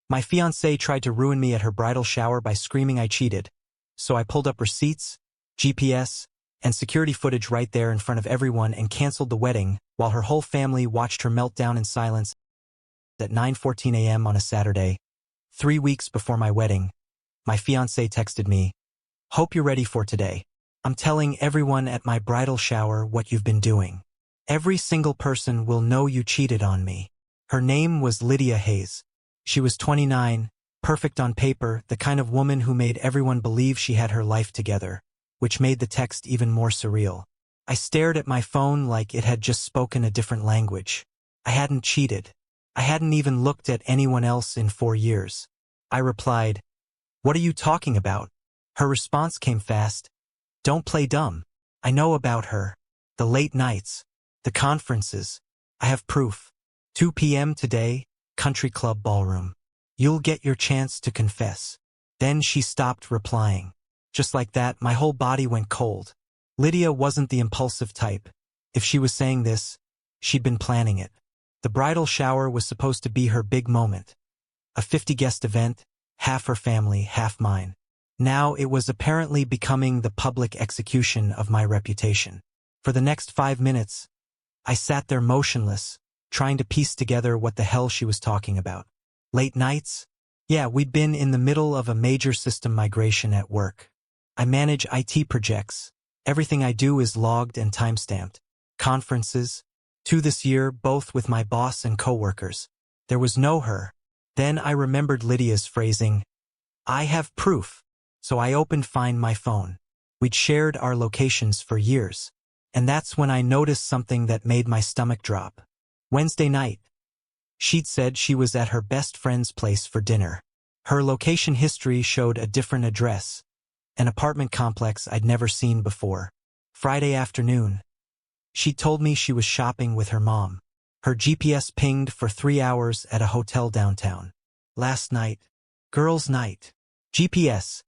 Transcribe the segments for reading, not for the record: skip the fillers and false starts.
My fiancée tried to ruin me at her bridal shower by screaming I cheated, so I pulled up receipts, GPS, and security footage right there in front of everyone and canceled the wedding while her whole family watched her melt down in silence at 9:14 a.m. on a Saturday. 3 weeks before my wedding, my fiancé texted me, "Hope you're ready for today. I'm telling everyone at my bridal shower what you've been doing. Every single person will know you cheated on me." Her name was Lydia Hayes. She was 29, perfect on paper, the kind of woman who made everyone believe she had her life together, which made the text even more surreal. I stared at my phone like it had just spoken a different language. I hadn't cheated. I hadn't even looked at anyone else in 4 years. I replied, "What are you talking about?" Her response came fast, "Don't play dumb. I know about her. The late nights. The conferences. I have proof. 2 p.m. today, Country Club Ballroom. You'll get your chance to confess." Then she stopped replying. Just like that, my whole body went cold. Lydia wasn't the impulsive type. If she was saying this, she'd been planning it. The bridal shower was supposed to be her big moment. A 50-guest event, half her family, half mine. Now it was apparently becoming the public execution of my reputation. For the next 5 minutes, I sat there motionless, trying to piece together what the hell she was talking about. Late nights? Yeah, we'd been in the middle of a major system migration at work. I manage IT projects. Everything I do is logged and timestamped. Conferences, 2 this year, both with my boss and coworkers. There was no her. Then I remembered Lydia's phrasing, "I have proof." So I opened Find My phone. We'd shared our locations for years. And that's when I noticed something that made my stomach drop. Wednesday night. She'd said she was at her best friend's place for dinner. Her location history showed a different address, an apartment complex I'd never seen before. Friday afternoon. She told me she was shopping with her mom. Her GPS pinged for 3 hours at a hotel downtown. Last night. Girls' night. GPS.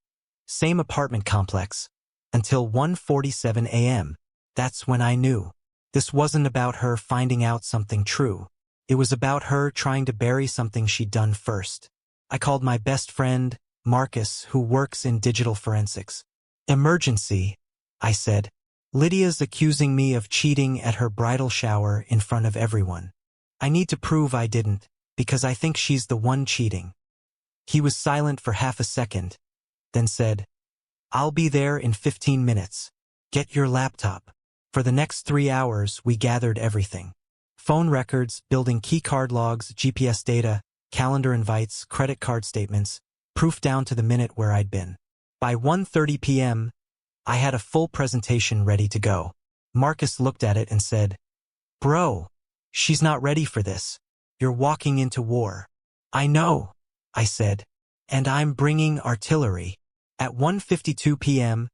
Same apartment complex. Until 1:47 a.m. That's when I knew. This wasn't about her finding out something true. It was about her trying to bury something she'd done first. I called my best friend, Marcus, who works in digital forensics. "Emergency," I said. "Lydia's accusing me of cheating at her bridal shower in front of everyone. I need to prove I didn't, because I think she's the one cheating." He was silent for half a second, then said, "I'll be there in 15 minutes. Get your laptop." For the next 3 hours, we gathered everything. Phone records, building keycard logs, GPS data, calendar invites, credit card statements, proof down to the minute where I'd been. By 1:30 p.m., I had a full presentation ready to go. Marcus looked at it and said, "Bro, she's not ready for this. You're walking into war." "I know," I said, "and I'm bringing artillery." At 1:52 p.m.,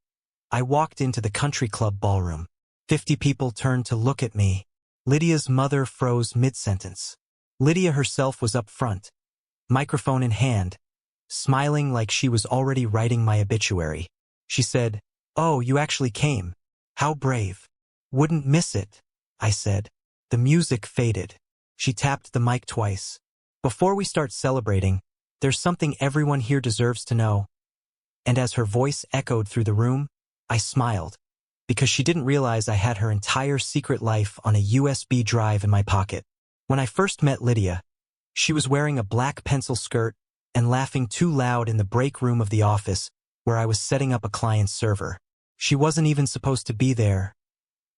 I walked into the Country Club Ballroom. 50 people turned to look at me. Lydia's mother froze mid-sentence. Lydia herself was up front, microphone in hand, smiling like she was already writing my obituary. She said, "Oh, you actually came. How brave." "Wouldn't miss it," I said. The music faded. She tapped the mic twice. "Before we start celebrating, there's something everyone here deserves to know." And as her voice echoed through the room, I smiled, because she didn't realize I had her entire secret life on a USB drive in my pocket. When I first met Lydia, she was wearing a black pencil skirt and laughing too loud in the break room of the office where I was setting up a client's server. She wasn't even supposed to be there.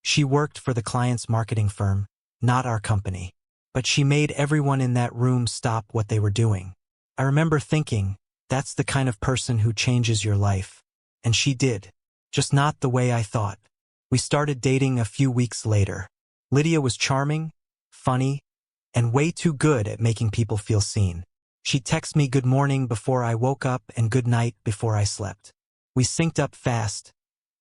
She worked for the client's marketing firm, not our company. But she made everyone in that room stop what they were doing. I remember thinking, that's the kind of person who changes your life. And she did. Just not the way I thought. We started dating a few weeks later. Lydia was charming, funny, and way too good at making people feel seen. She'd text me good morning before I woke up and good night before I slept. We synced up fast.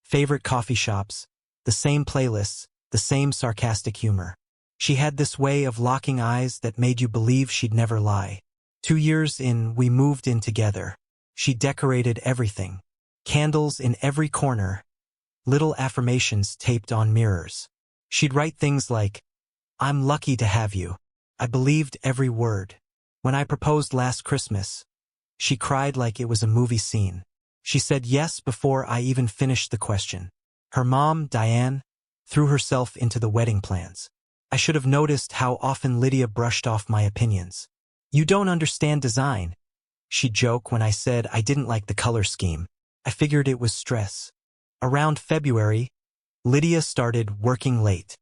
Favorite coffee shops, the same playlists, the same sarcastic humor. She had this way of locking eyes that made you believe she'd never lie. 2 years in, we moved in together. She decorated everything. Candles in every corner, little affirmations taped on mirrors. She'd write things like, "I'm lucky to have you." I believed every word. When I proposed last Christmas, she cried like it was a movie scene. She said yes before I even finished the question. Her mom, Diane, threw herself into the wedding plans. I should have noticed how often Lydia brushed off my opinions. You don't understand design, she'd joke when I said I didn't like the color scheme. I figured it was stress. Around February, Lydia started working late.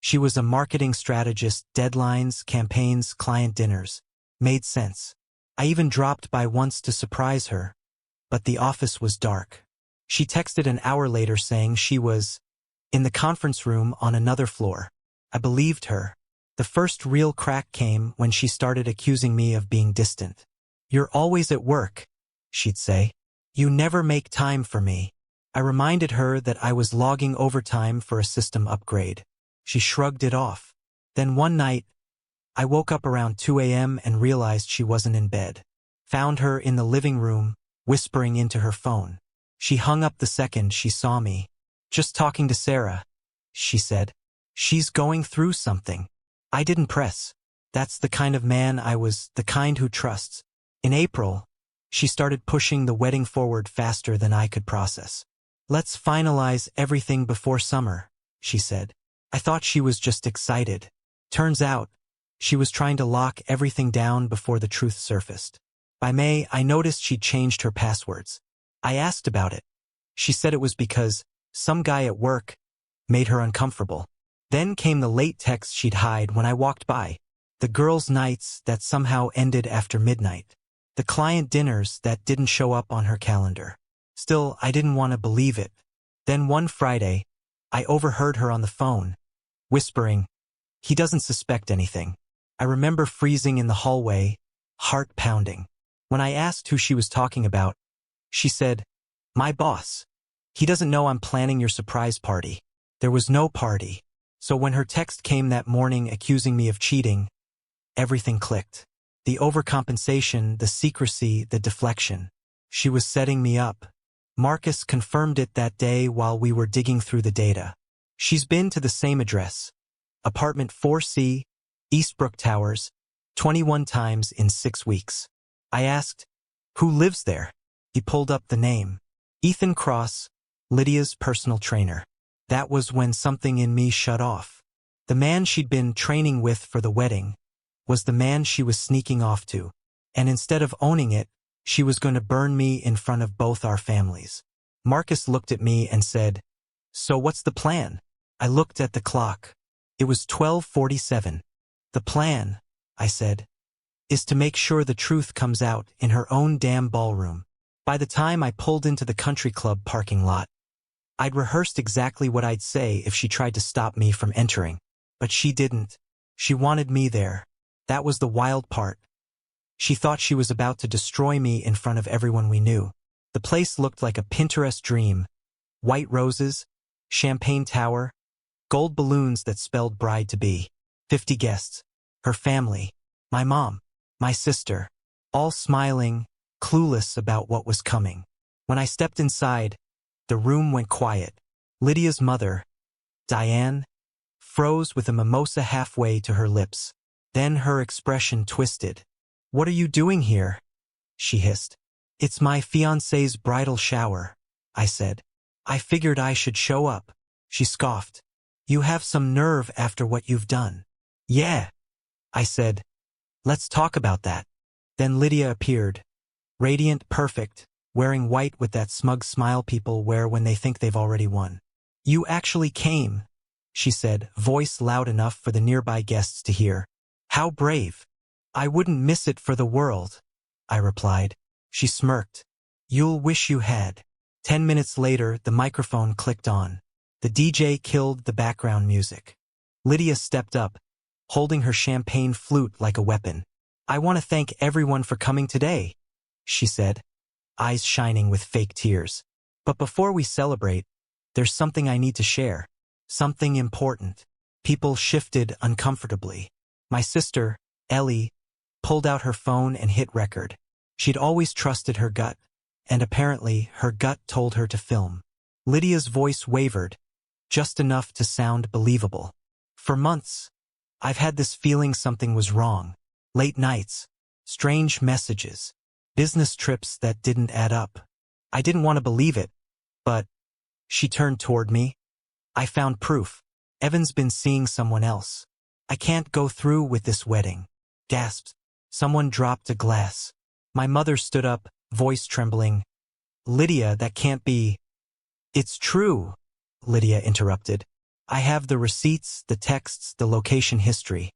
She was a marketing strategist, deadlines, campaigns, client dinners. Made sense. I even dropped by once to surprise her, but the office was dark. She texted an hour later saying she was in the conference room on another floor. I believed her. The first real crack came when she started accusing me of being distant. You're always at work, she'd say. You never make time for me. I reminded her that I was logging overtime for a system upgrade. She shrugged it off. Then one night, I woke up around 2 a.m. and realized she wasn't in bed. Found her in the living room, whispering into her phone. She hung up the second she saw me. Just talking to Sarah, she said. She's going through something. I didn't press. That's the kind of man I was, the kind who trusts. In April, she started pushing the wedding forward faster than I could process. Let's finalize everything before summer, she said. I thought she was just excited. Turns out, she was trying to lock everything down before the truth surfaced. By May, I noticed she'd changed her passwords. I asked about it. She said it was because some guy at work made her uncomfortable. Then came the late texts she'd hide when I walked by. The girls' nights that somehow ended after midnight. The client dinners that didn't show up on her calendar. Still, I didn't want to believe it. Then one Friday, I overheard her on the phone, whispering, "He doesn't suspect anything." I remember freezing in the hallway, heart pounding. When I asked who she was talking about, she said, "My boss. He doesn't know I'm planning your surprise party." There was no party. So when her text came that morning accusing me of cheating, everything clicked. The overcompensation, the secrecy, the deflection. She was setting me up. Marcus confirmed it that day while we were digging through the data. She's been to the same address. Apartment 4C, Eastbrook Towers, 21 times in 6 weeks. I asked, "Who lives there?" He pulled up the name. Ethan Cross, Lydia's personal trainer. That was when something in me shut off. The man she'd been training with for the wedding was the man she was sneaking off to. And instead of owning it, she was going to burn me in front of both our families. Marcus looked at me and said, "So what's the plan?" I looked at the clock. It was 12:47. "The plan," I said, "is to make sure the truth comes out in her own damn ballroom." By the time I pulled into the country club parking lot, I'd rehearsed exactly what I'd say if she tried to stop me from entering. But she didn't. She wanted me there. That was the wild part. She thought she was about to destroy me in front of everyone we knew. The place looked like a Pinterest dream. White roses, champagne tower, gold balloons that spelled bride-to-be. 50 guests. Her family. My mom. My sister. All smiling, clueless about what was coming. When I stepped inside, the room went quiet. Lydia's mother, Diane, froze with a mimosa halfway to her lips. Then her expression twisted. "What are you doing here?" she hissed. "It's my fiancée's bridal shower," I said. "I figured I should show up." She scoffed. "You have some nerve after what you've done." "Yeah," I said. "Let's talk about that." Then Lydia appeared. Radiant, perfect, wearing white with that smug smile people wear when they think they've already won. "You actually came," she said, voice loud enough for the nearby guests to hear. "How brave." "I wouldn't miss it for the world," I replied. She smirked. "You'll wish you had." 10 minutes later, the microphone clicked on. The DJ killed the background music. Lydia stepped up, holding her champagne flute like a weapon. "I want to thank everyone for coming today," she said, eyes shining with fake tears. "But before we celebrate, there's something I need to share. Something important." People shifted uncomfortably. My sister, Ellie, pulled out her phone and hit record. She'd always trusted her gut, and apparently her gut told her to film. Lydia's voice wavered, just enough to sound believable. "For months, I've had this feeling something was wrong. Late nights, Strange messages. Business trips that didn't add up. I didn't want to believe it, but she turned toward me. I found proof. Evan's been seeing someone else. I can't go through with this wedding. Gasped. Someone dropped a glass. My mother stood up, voice trembling. Lydia, that can't be. It's true, Lydia interrupted. I have the receipts, the texts, the location history.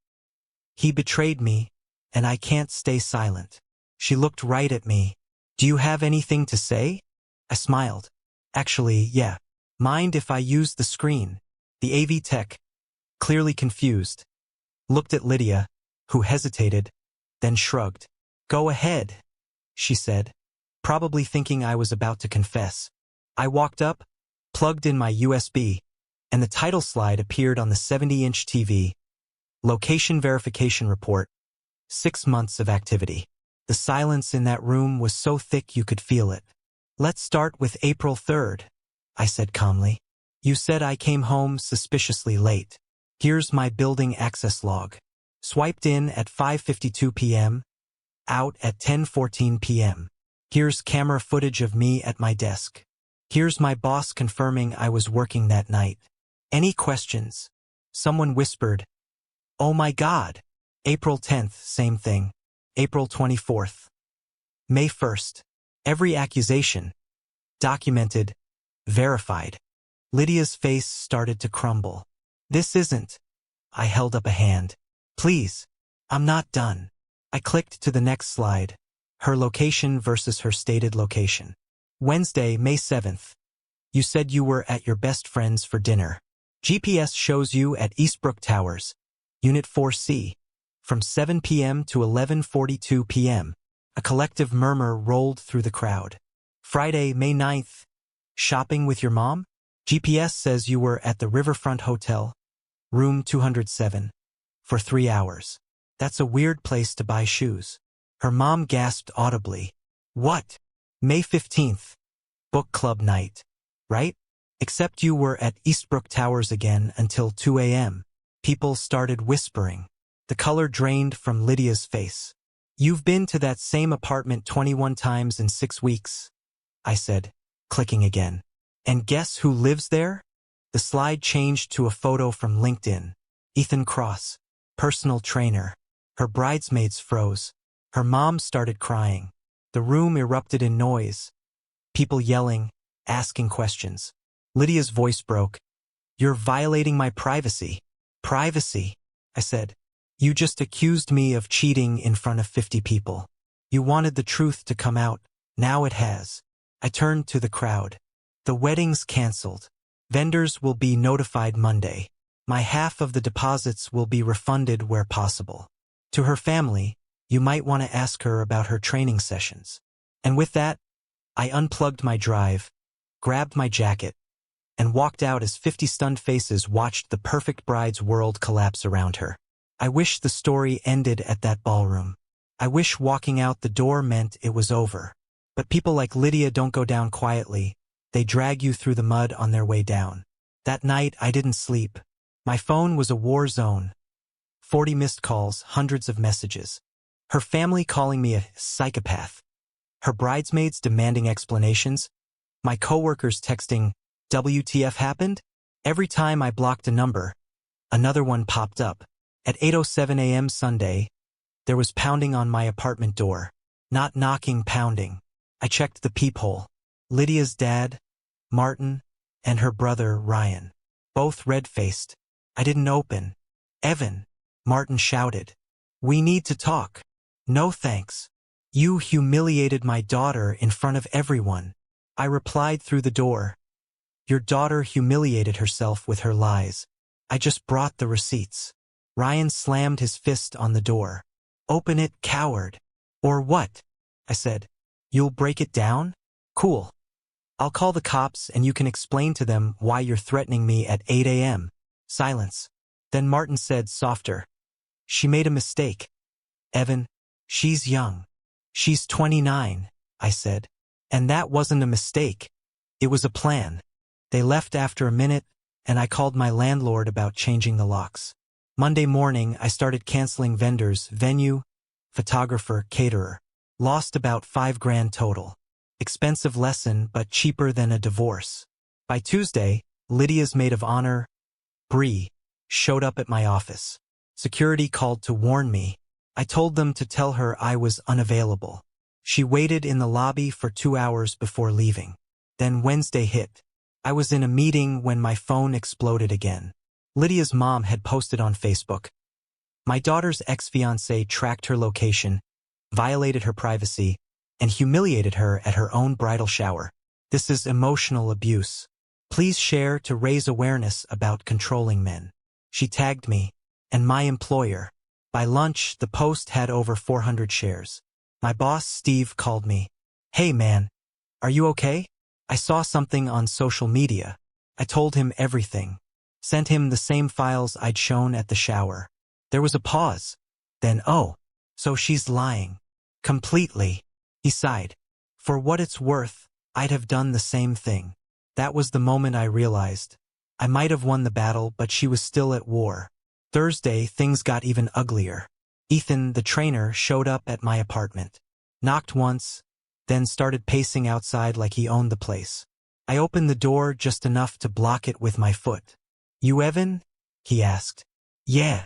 He betrayed me, and I can't stay silent. She looked right at me. Do you have anything to say? I smiled. Actually, yeah. Mind if I use the screen? The AV tech, clearly confused, looked at Lydia, who hesitated, then shrugged. Go ahead, she said, probably thinking I was about to confess. I walked up, plugged in my USB, and the title slide appeared on the 70-inch TV. Location verification report. 6 months of activity. The silence in that room was so thick you could feel it. Let's start with April 3rd, I said calmly. You said I came home suspiciously late. Here's my building access log. Swiped in at 5:52 p.m., out at 10:14 p.m. Here's camera footage of me at my desk. Here's my boss confirming I was working that night. Any questions? Someone whispered, oh my God. April 10th, same thing. April 24th. May 1st. Every accusation. Documented. Verified. Lydia's face started to crumble. This isn't. I held up a hand. Please. I'm not done. I clicked to the next slide. Her location versus her stated location. Wednesday, May 7th. You said you were at your best friend's for dinner. GPS shows you at Eastbrook Towers, Unit 4C. From 7 p.m. to 11:42 p.m., a collective murmur rolled through the crowd. Friday, May 9th. Shopping with your mom? GPS says you were at the Riverfront Hotel, room 207, for 3 hours. That's a weird place to buy shoes. Her mom gasped audibly. What? May 15th. Book club night. Right? Except you were at Eastbrook Towers again until 2 a.m. People started whispering. The color drained from Lydia's face. You've been to that same apartment 21 times in 6 weeks, I said, clicking again. And guess who lives there? The slide changed to a photo from LinkedIn. Ethan Cross, personal trainer. Her bridesmaids froze. Her mom started crying. The room erupted in noise. People yelling, asking questions. Lydia's voice broke. You're violating my privacy. Privacy, I said. You just accused me of cheating in front of 50 people. You wanted the truth to come out. Now it has. I turned to the crowd. The wedding's canceled. Vendors will be notified Monday. My half of the deposits will be refunded where possible. To her family, you might want to ask her about her training sessions. And with that, I unplugged my drive, grabbed my jacket, and walked out as 50 stunned faces watched the perfect bride's world collapse around her. I wish the story ended at that ballroom. I wish walking out the door meant it was over. But people like Lydia don't go down quietly. They drag you through the mud on their way down. That night, I didn't sleep. My phone was a war zone. 40 missed calls, hundreds of messages. Her family calling me a psychopath. Her bridesmaids demanding explanations. My coworkers texting, WTF happened? Every time I blocked a number, another one popped up. At 8:07 a.m. Sunday, there was pounding on my apartment door. Not knocking, pounding. I checked the peephole. Lydia's dad, Martin, and her brother, Ryan. Both red-faced. I didn't open. Evan, Martin shouted. We need to talk. No thanks. You humiliated my daughter in front of everyone. I replied through the door. Your daughter humiliated herself with her lies. I just brought the receipts. Ryan slammed his fist on the door. Open it, coward. Or what? I said. You'll break it down? Cool. I'll call the cops and you can explain to them why you're threatening me at 8 a.m. Silence. Then Martin said softer. She made a mistake. Evan, she's young. She's 29, I said. And that wasn't a mistake. It was a plan. They left after a minute, and I called my landlord about changing the locks. Monday morning, I started canceling vendors, venue, photographer, caterer. Lost about 5 grand total. Expensive lesson, but cheaper than a divorce. By Tuesday, Lydia's maid of honor, Bree, showed up at my office. Security called to warn me. I told them to tell her I was unavailable. She waited in the lobby for 2 hours before leaving. Then Wednesday hit. I was in a meeting when my phone exploded again. Lydia's mom had posted on Facebook. My daughter's ex-fiancé tracked her location, violated her privacy, and humiliated her at her own bridal shower. This is emotional abuse. Please share to raise awareness about controlling men. She tagged me, and my employer. By lunch, the post had over 400 shares. My boss, Steve, called me. Hey man, are you okay? I saw something on social media. I told him everything. Sent him the same files I'd shown at the shower. There was a pause. Then, oh, so she's lying. Completely. He sighed. For what it's worth, I'd have done the same thing. That was the moment I realized. I might have won the battle, but she was still at war. Thursday, things got even uglier. Ethan, the trainer, showed up at my apartment. Knocked once, then started pacing outside like he owned the place. I opened the door just enough to block it with my foot. You Evan? He asked. Yeah.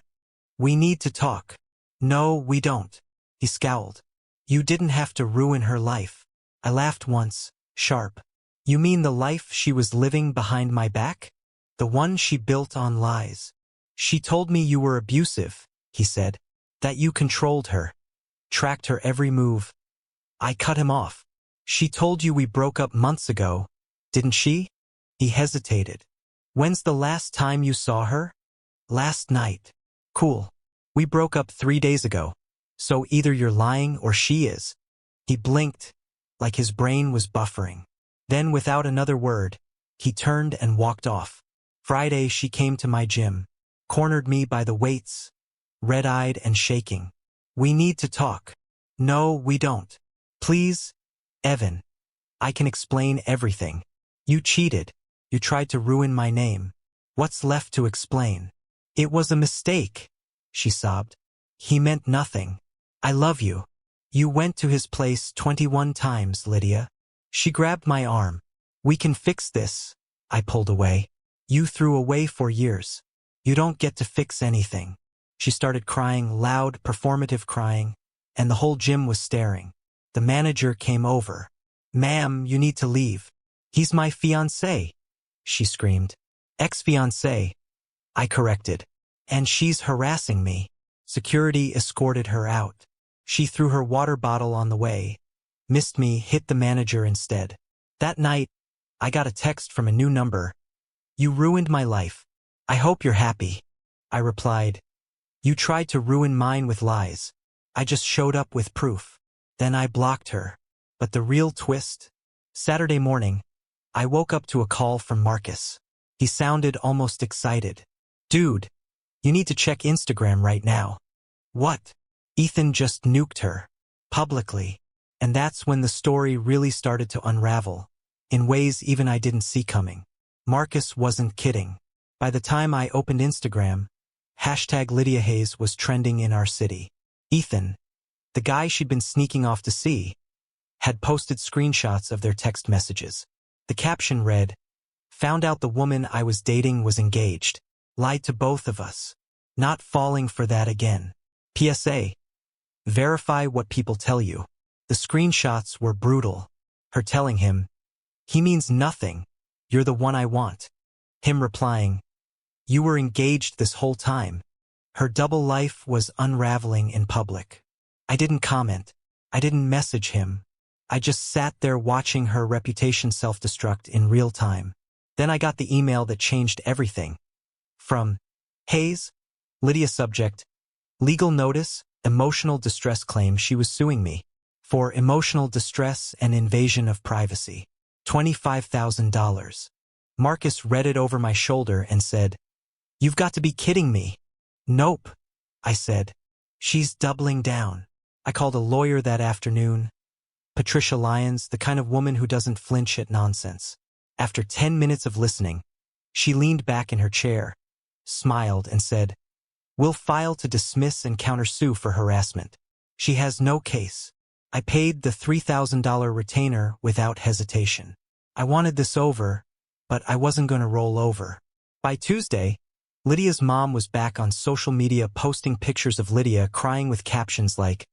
We need to talk. No, we don't. He scowled. You didn't have to ruin her life. I laughed once, sharp. You mean the life she was living behind my back? The one she built on lies. She told me you were abusive, he said. That you controlled her. Tracked her every move. I cut him off. She told you we broke up months ago, didn't she? He hesitated. When's the last time you saw her? Last night. Cool. We broke up 3 days ago. So either you're lying or she is. He blinked, like his brain was buffering. Then without another word, he turned and walked off. Friday she came to my gym, cornered me by the weights, red-eyed and shaking. We need to talk. No, we don't. Please, Evan. I can explain everything. You cheated. You tried to ruin my name. What's left to explain? It was a mistake, she sobbed. He meant nothing. I love you. You went to his place 21 times, Lydia. She grabbed my arm. We can fix this. I pulled away. You threw away for years. You don't get to fix anything. She started crying, loud, performative crying, and the whole gym was staring. The manager came over. Ma'am, you need to leave. He's my fiancé, she screamed. Ex-fiancé, I corrected. And she's harassing me. Security escorted her out. She threw her water bottle on the way. Missed me, hit the manager instead. That night, I got a text from a new number. You ruined my life. I hope you're happy. I replied. You tried to ruin mine with lies. I just showed up with proof. Then I blocked her. But the real twist? Saturday morning, I woke up to a call from Marcus. He sounded almost excited. Dude, you need to check Instagram right now. What? Ethan just nuked her. Publicly. And that's when the story really started to unravel. In ways even I didn't see coming. Marcus wasn't kidding. By the time I opened Instagram, #LydiaHayes was trending in our city. Ethan, the guy she'd been sneaking off to see, had posted screenshots of their text messages. The caption read, found out the woman I was dating was engaged. Lied to both of us. Not falling for that again. PSA. Verify what people tell you. The screenshots were brutal. Her telling him, he means nothing. You're the one I want. Him replying, you were engaged this whole time. Her double life was unraveling in public. I didn't comment. I didn't message him. I just sat there watching her reputation self-destruct in real time. Then I got the email that changed everything. From Hayes, Lydia subject, legal notice, emotional distress claim she was suing me for emotional distress and invasion of privacy. $25,000. Marcus read it over my shoulder and said, you've got to be kidding me. Nope, I said. She's doubling down. I called a lawyer that afternoon. Patricia Lyons, the kind of woman who doesn't flinch at nonsense. After 10 minutes of listening, she leaned back in her chair, smiled and said, we'll file to dismiss and countersue for harassment. She has no case. I paid the $3,000 retainer without hesitation. I wanted this over, but I wasn't going to roll over. By Tuesday, Lydia's mom was back on social media posting pictures of Lydia crying with captions like,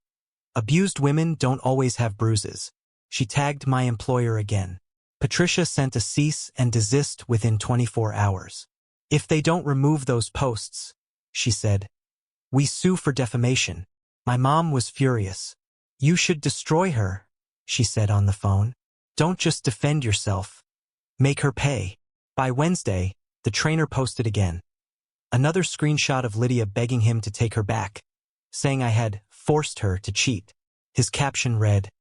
"Abused women don't always have bruises." She tagged my employer again. Patricia sent a cease and desist within 24 hours. "If they don't remove those posts," she said, "we sue for defamation." My mom was furious. "You should destroy her," she said on the phone. "Don't just defend yourself. Make her pay." By Wednesday, the trainer posted again. Another screenshot of Lydia begging him to take her back, saying I had forced her to cheat. His caption read,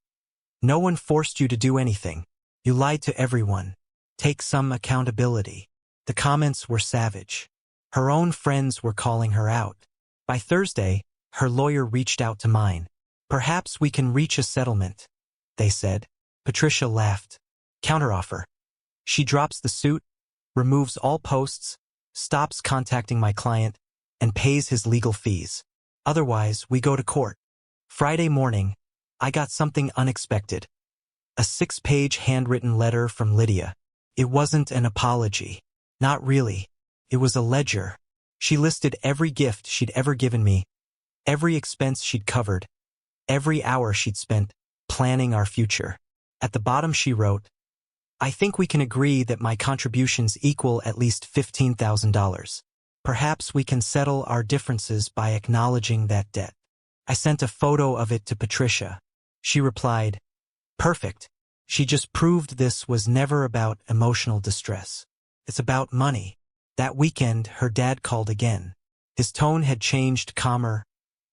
"No one forced you to do anything. You lied to everyone. Take some accountability." The comments were savage. Her own friends were calling her out. By Thursday, her lawyer reached out to mine. "Perhaps we can reach a settlement," they said. Patricia laughed. Counteroffer. She drops the suit, removes all posts, stops contacting my client, and pays his legal fees. Otherwise, we go to court. Friday morning, I got something unexpected. A 6-page handwritten letter from Lydia. It wasn't an apology. Not really. It was a ledger. She listed every gift she'd ever given me, every expense she'd covered, every hour she'd spent planning our future. At the bottom she wrote, "I think we can agree that my contributions equal at least $15,000. Perhaps we can settle our differences by acknowledging that debt." I sent a photo of it to Patricia. She replied, "Perfect. She just proved this was never about emotional distress. It's about money." That weekend, her dad called again. His tone had changed, calmer,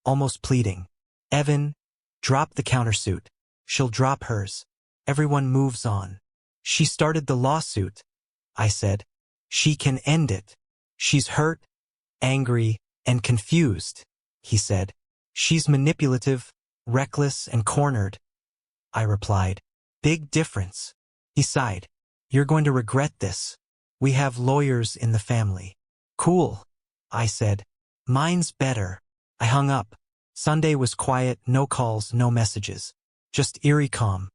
almost pleading. "Evan, drop the countersuit. She'll drop hers. Everyone moves on." "She started the lawsuit," I said. "She can end it." "She's hurt, angry, and confused," he said. "She's manipulative, reckless, and cornered," I replied. "Big difference." He sighed. "You're going to regret this. We have lawyers in the family." "Cool," I said. "Mine's better." I hung up. Sunday was quiet, no calls, no messages. Just eerie calm.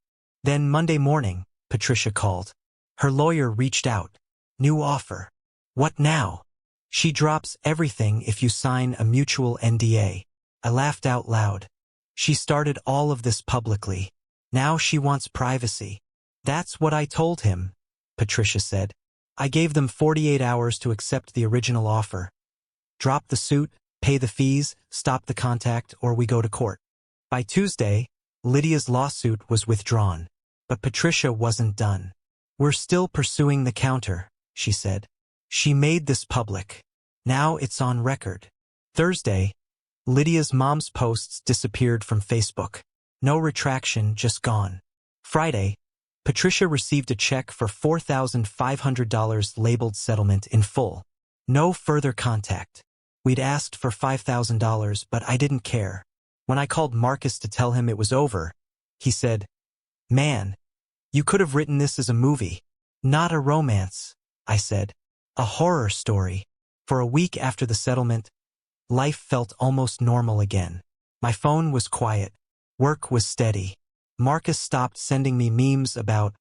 Then Monday morning, Patricia called. Her lawyer reached out. "New offer." "What now?" "She drops everything if you sign a mutual NDA." I laughed out loud. She started all of this publicly. Now she wants privacy. "That's what I told him," Patricia said. "I gave them 48 hours to accept the original offer. Drop the suit, pay the fees, stop the contact, or we go to court." By Tuesday, Lydia's lawsuit was withdrawn. But Patricia wasn't done. "We're still pursuing the counter," she said. "She made this public. Now it's on record." Thursday, Lydia's mom's posts disappeared from Facebook. No retraction, just gone. Friday, Patricia received a check for $4,500 labeled settlement in full. No further contact. We'd asked for $5,000, but I didn't care. When I called Marcus to tell him it was over, he said, "Man, you could have written this as a movie." "Not a romance," I said. "A horror story." For a week after the settlement, life felt almost normal again. My phone was quiet. Work was steady. Marcus stopped sending me memes about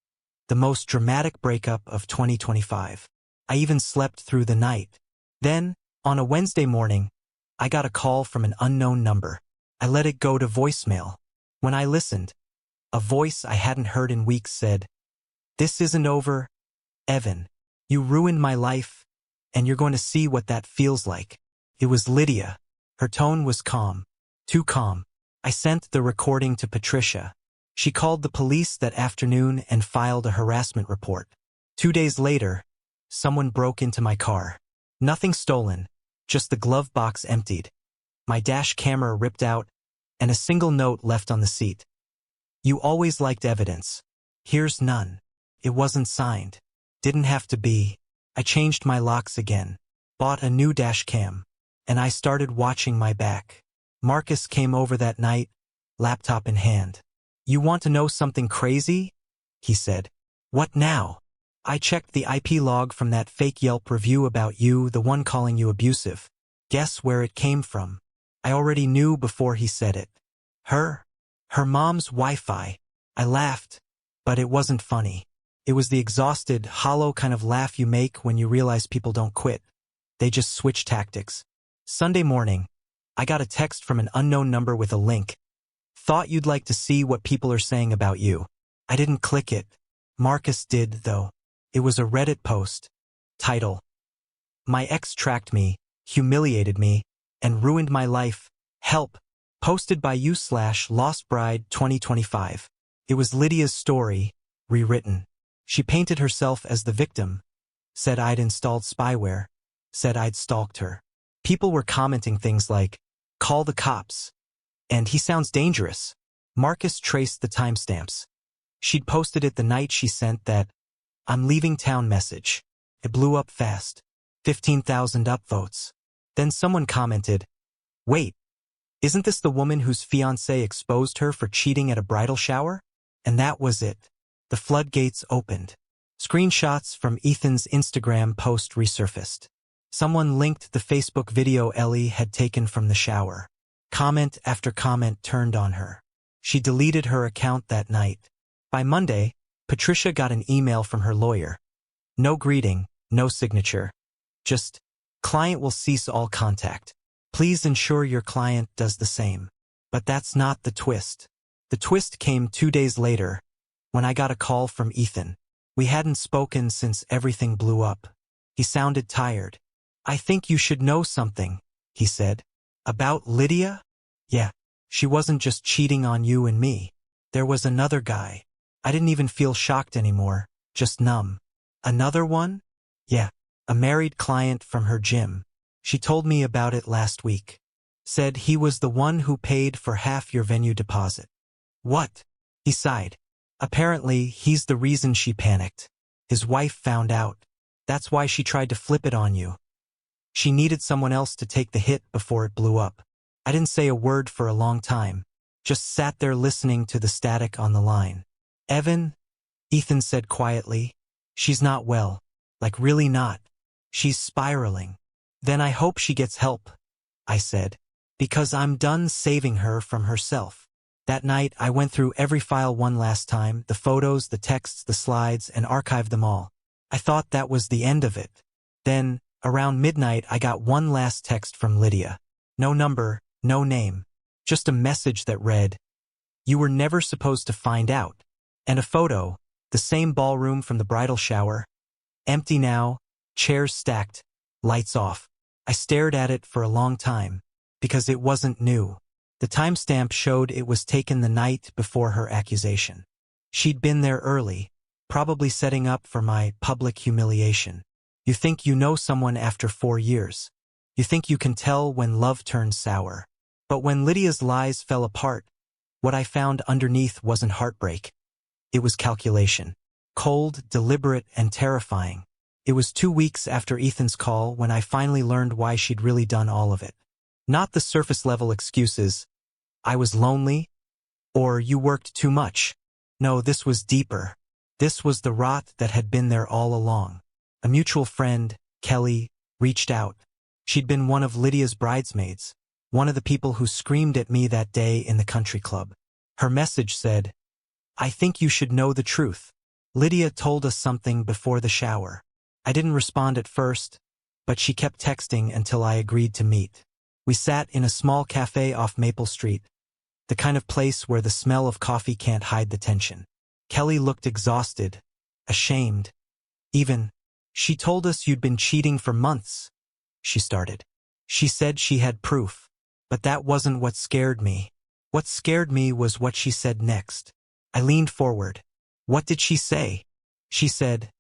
the most dramatic breakup of 2025. I even slept through the night. Then, on a Wednesday morning, I got a call from an unknown number. I let it go to voicemail. When I listened, a voice I hadn't heard in weeks said, "This isn't over, Evan. You ruined my life, and you're going to see what that feels like." It was Lydia. Her tone was calm. Too calm. I sent the recording to Patricia. She called the police that afternoon and filed a harassment report. 2 days later, someone broke into my car. Nothing stolen, just the glove box emptied. My dash camera ripped out, and a single note left on the seat. "You always liked evidence. Here's none." It wasn't signed. Didn't have to be. I changed my locks again, bought a new dash cam, and I started watching my back. Marcus came over that night, laptop in hand. "You want to know something crazy?" he said. "What now?" I checked the IP log from that fake Yelp review about you, the one calling you abusive. Guess where it came from? I already knew before he said it. Her mom's Wi-Fi. I laughed, but it wasn't funny. It was the exhausted, hollow kind of laugh you make when you realize people don't quit. They just switch tactics. Sunday morning, I got a text from an unknown number with a link. Thought you'd like to see what people are saying about you. I didn't click it. Marcus did, though. It was a Reddit post. Title: My ex tracked me, humiliated me, and ruined my life. Help. Posted by you/Lost Bride 2025. It was Lydia's story, rewritten. She painted herself as the victim, said I'd installed spyware, said I'd stalked her. People were commenting things like, "Call the cops," and "He sounds dangerous." Marcus traced the timestamps. She'd posted it the night she sent that "I'm leaving town" message. It blew up fast. 15,000 upvotes. Then someone commented, "Wait, isn't this the woman whose fiancé exposed her for cheating at a bridal shower?" And that was it. The floodgates opened. Screenshots from Ethan's Instagram post resurfaced. Someone linked the Facebook video Ellie had taken from the shower. Comment after comment turned on her. She deleted her account that night. By Monday, Patricia got an email from her lawyer. No greeting, no signature. Just, "Client will cease all contact. Please ensure your client does the same." But that's not the twist. The twist came 2 days later, when I got a call from Ethan. We hadn't spoken since everything blew up. He sounded tired. "I think you should know something," he said. "About Lydia?" "Yeah. She wasn't just cheating on you and me. There was another guy." I didn't even feel shocked anymore, just numb. "Another one?" "Yeah. A married client from her gym. She told me about it last week. Said he was the one who paid for half your venue deposit." "What?" He sighed. "Apparently, he's the reason she panicked. His wife found out. That's why she tried to flip it on you. She needed someone else to take the hit before it blew up." I didn't say a word for a long time, just sat there listening to the static on the line. "Evan," Ethan said quietly, "she's not well. Like really not. She's spiraling." "Then I hope she gets help," I said, "because I'm done saving her from herself." That night, I went through every file one last time, the photos, the texts, the slides, and archived them all. I thought that was the end of it. Then, around midnight, I got one last text from Lydia. No number, no name. Just a message that read, "You were never supposed to find out." And a photo, the same ballroom from the bridal shower. Empty now, chairs stacked, lights off. I stared at it for a long time, because it wasn't new. The timestamp showed it was taken the night before her accusation. She'd been there early, probably setting up for my public humiliation. You think you know someone after 4 years. You think you can tell when love turns sour. But when Lydia's lies fell apart, what I found underneath wasn't heartbreak. It was calculation. Cold, deliberate, and terrifying. It was 2 weeks after Ethan's call when I finally learned why she'd really done all of it. Not the surface-level excuses, "I was lonely," or "You worked too much." No, this was deeper. This was the rot that had been there all along. A mutual friend, Kelly, reached out. She'd been one of Lydia's bridesmaids, one of the people who screamed at me that day in the country club. Her message said, "I think you should know the truth. Lydia told us something before the shower." I didn't respond at first, but she kept texting until I agreed to meet. We sat in a small cafe off Maple Street, the kind of place where the smell of coffee can't hide the tension. Kelly looked exhausted, ashamed. Even, "She told us you'd been cheating for months," she started. She said she had proof, but that wasn't what scared me. What scared me was what she said next. I leaned forward. "What did she say?" She said,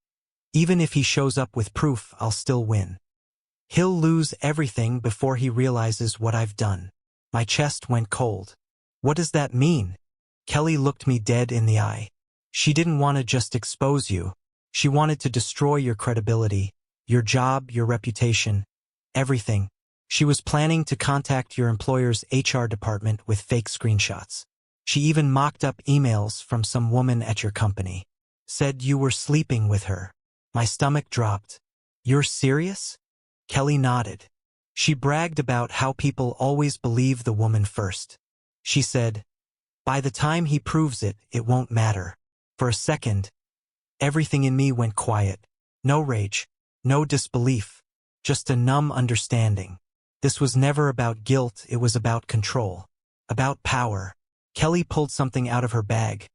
"Even if he shows up with proof, I'll still win. He'll lose everything before he realizes what I've done." My chest went cold. "What does that mean?" Kelly looked me dead in the eye. "She didn't want to just expose you. She wanted to destroy your credibility, your job, your reputation, everything. She was planning to contact your employer's HR department with fake screenshots. She even mocked up emails from some woman at your company. Said you were sleeping with her." My stomach dropped. "You're serious?" Kelly nodded. She bragged about how people always believe the woman first. She said, By the time he proves it, it won't matter. For a second, everything in me went quiet. No rage, no disbelief, just a numb understanding. This was never about guilt, it was about control. About power. Kelly pulled something out of her bag.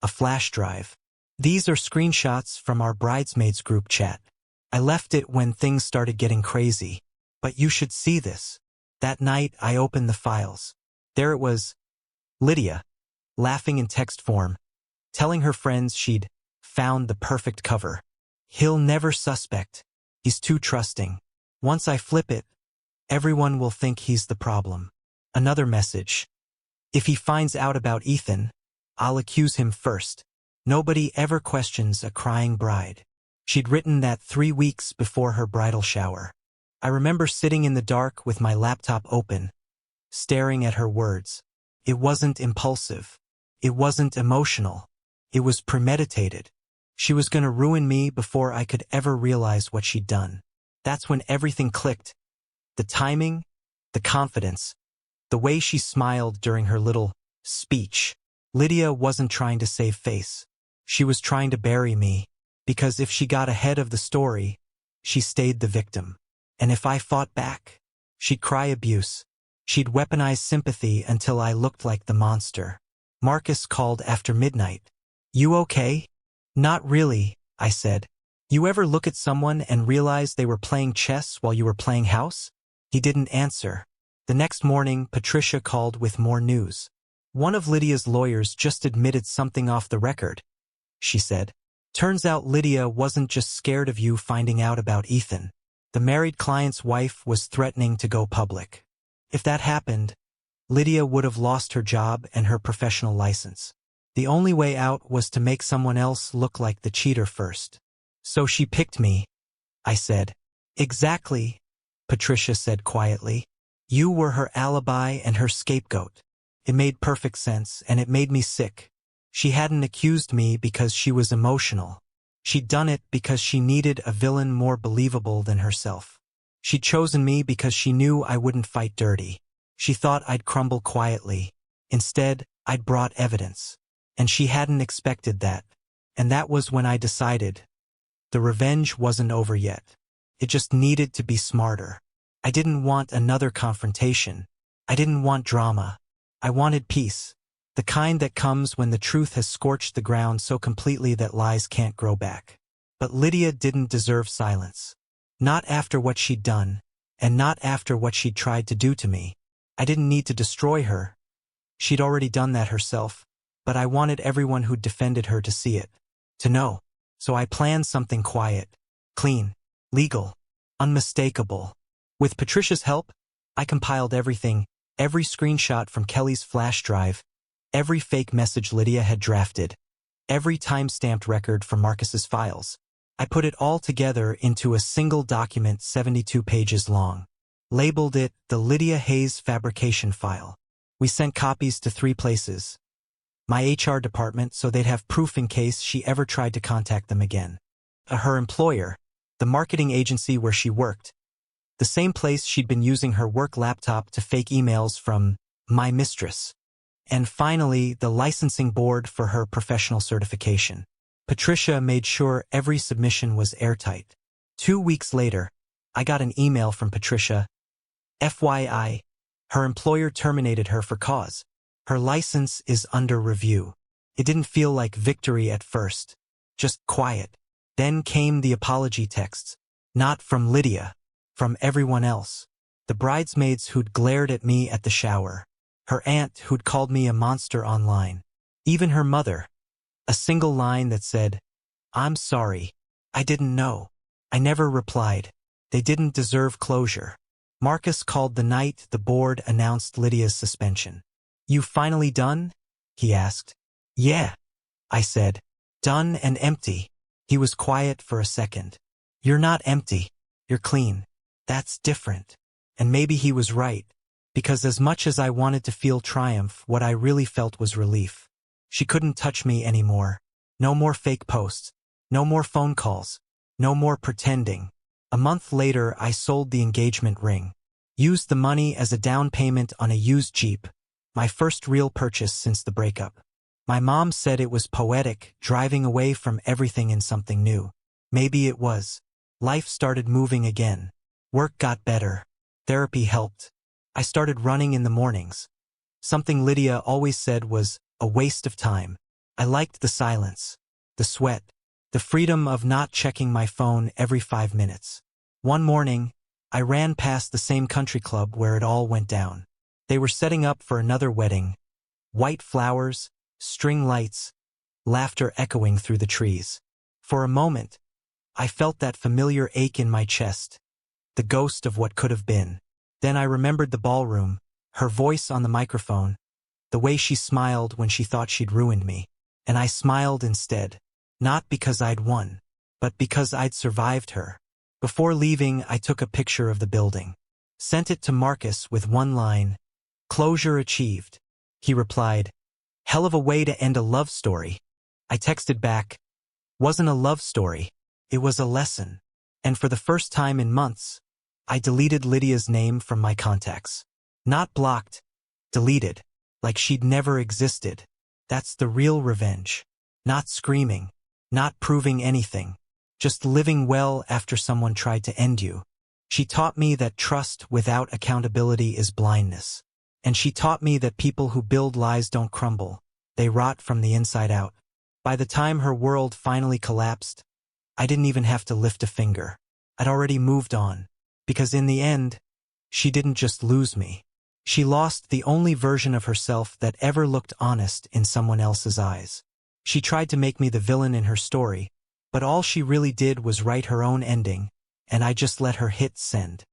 A flash drive. These are screenshots from our bridesmaids group chat. I left it when things started getting crazy. But you should see this. That night, I opened the files. There it was. Lydia, laughing in text form, telling her friends she'd found the perfect cover. He'll never suspect. He's too trusting. Once I flip it, everyone will think he's the problem. Another message. If he finds out about Ethan, I'll accuse him first. Nobody ever questions a crying bride. She'd written that 3 weeks before her bridal shower. I remember sitting in the dark with my laptop open, staring at her words. It wasn't impulsive. It wasn't emotional. It was premeditated. She was going to ruin me before I could ever realize what she'd done. That's when everything clicked. The timing, the confidence, the way she smiled during her little speech. Lydia wasn't trying to save face. She was trying to bury me, because if she got ahead of the story, she stayed the victim. And if I fought back, she'd cry abuse. She'd weaponize sympathy until I looked like the monster. Marcus called after midnight. You okay? Not really, I said. You ever look at someone and realize they were playing chess while you were playing house? He didn't answer. The next morning, Patricia called with more news. One of Lydia's lawyers just admitted something off the record, she said. Turns out Lydia wasn't just scared of you finding out about Ethan. The married client's wife was threatening to go public. If that happened, Lydia would have lost her job and her professional license. The only way out was to make someone else look like the cheater first. So she picked me, I said. Exactly, Patricia said quietly. You were her alibi and her scapegoat. It made perfect sense, and it made me sick. She hadn't accused me because she was emotional. She'd done it because she needed a villain more believable than herself. She'd chosen me because she knew I wouldn't fight dirty. She thought I'd crumble quietly. Instead, I'd brought evidence. And she hadn't expected that. And that was when I decided. The revenge wasn't over yet. It just needed to be smarter. I didn't want another confrontation. I didn't want drama. I wanted peace. The kind that comes when the truth has scorched the ground so completely that lies can't grow back. But Lydia didn't deserve silence. Not after what she'd done, and not after what she'd tried to do to me. I didn't need to destroy her. She'd already done that herself, but I wanted everyone who'd defended her to see it, to know. So I planned something quiet, clean, legal, unmistakable. With Patricia's help, I compiled everything, every screenshot from Kelly's flash drive, every fake message Lydia had drafted, every time-stamped record from Marcus's files. I put it all together into a single document 72 pages long. Labeled it the Lydia Hayes Fabrication File. We sent copies to 3 places. My HR department, so they'd have proof in case she ever tried to contact them again. Her employer, the marketing agency where she worked. The same place she'd been using her work laptop to fake emails from my mistress. And finally, the licensing board for her professional certification. Patricia made sure every submission was airtight. 2 weeks later, I got an email from Patricia. FYI, her employer terminated her for cause. Her license is under review. It didn't feel like victory at first, just quiet. Then came the apology texts. Not from Lydia, from everyone else. The bridesmaids who'd glared at me at the shower. Her aunt who'd called me a monster online. Even her mother. A single line that said, I'm sorry. I didn't know. I never replied. They didn't deserve closure. Marcus called the night the board announced Lydia's suspension. You finally done? He asked. Yeah, I said. Done and empty. He was quiet for a second. You're not empty. You're clean. That's different. And maybe he was right. Because as much as I wanted to feel triumph, what I really felt was relief. She couldn't touch me anymore. No more fake posts. No more phone calls. No more pretending. A month later, I sold the engagement ring. Used the money as a down payment on a used Jeep. My first real purchase since the breakup. My mom said it was poetic, driving away from everything in something new. Maybe it was. Life started moving again. Work got better. Therapy helped. I started running in the mornings. Something Lydia always said was a waste of time. I liked the silence, the sweat, the freedom of not checking my phone every 5 minutes. One morning, I ran past the same country club where it all went down. They were setting up for another wedding. White flowers, string lights, laughter echoing through the trees. For a moment, I felt that familiar ache in my chest, the ghost of what could have been. Then I remembered the ballroom, her voice on the microphone, the way she smiled when she thought she'd ruined me. And I smiled instead, not because I'd won, but because I'd survived her. Before leaving, I took a picture of the building. Sent it to Marcus with one line, "Closure achieved." He replied, "Hell of a way to end a love story." I texted back, "Wasn't a love story, it was a lesson." And for the first time in months, I deleted Lydia's name from my contacts. Not blocked, deleted, like she'd never existed. That's the real revenge. Not screaming, not proving anything, just living well after someone tried to end you. She taught me that trust without accountability is blindness. And she taught me that people who build lies don't crumble, they rot from the inside out. By the time her world finally collapsed, I didn't even have to lift a finger. I'd already moved on. Because in the end, she didn't just lose me. She lost the only version of herself that ever looked honest in someone else's eyes. She tried to make me the villain in her story, but all she really did was write her own ending, and I just let her hit send.